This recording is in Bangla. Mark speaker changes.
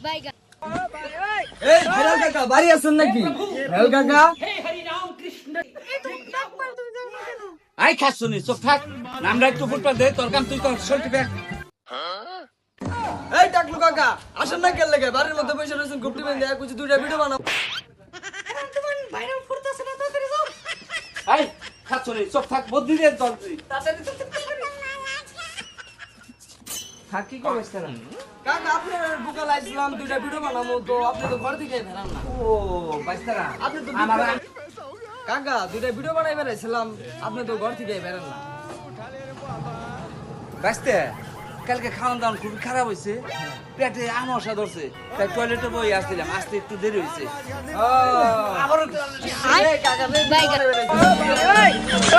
Speaker 1: বাইগা
Speaker 2: এই হেলাল কাকা বাড়ি আছেন নাকি? হেলাল কাকা
Speaker 3: আই খাস শুনি চুপ থাক নামরা একটু ফুটপাত দে তোর কাম তুই কর সল্টি ব্যাগ
Speaker 2: এই টাকলু কাকা আসেন না কেন লাগে বাড়ির মধ্যে বসে রয়েছেন গুপটি বেঁধে কিছু দুইটা ভিডিও বানাও।
Speaker 3: আই খাস শুনি চুপ থাক বদলি দে তোর তুই
Speaker 2: থাক কি করছ না কাকা আপনার বুকা লাইছিলাম দুইটা ভিডিও বানাবো তো আপনি তো ঘর থেকে ফেরান না।
Speaker 3: ও বাইস্তারা
Speaker 2: আপনি তো
Speaker 3: আমার
Speaker 2: কাকা দুইটা ভিডিও বানাই বেড়াইছিলাম আপনি তো ঘর থেকে বেরান না।
Speaker 3: বাইস্তে কালকে খাওয়ান দাওয়ান খুব খারাপ হয়েছে পেটে আমসা ধরছে তাই টয়লেটে বই আসছিলাম আসতে একটু দেরি হয়েছে আবারও
Speaker 2: এই কাকা রে
Speaker 1: বাইগা
Speaker 2: বানাই বেড়াইছি।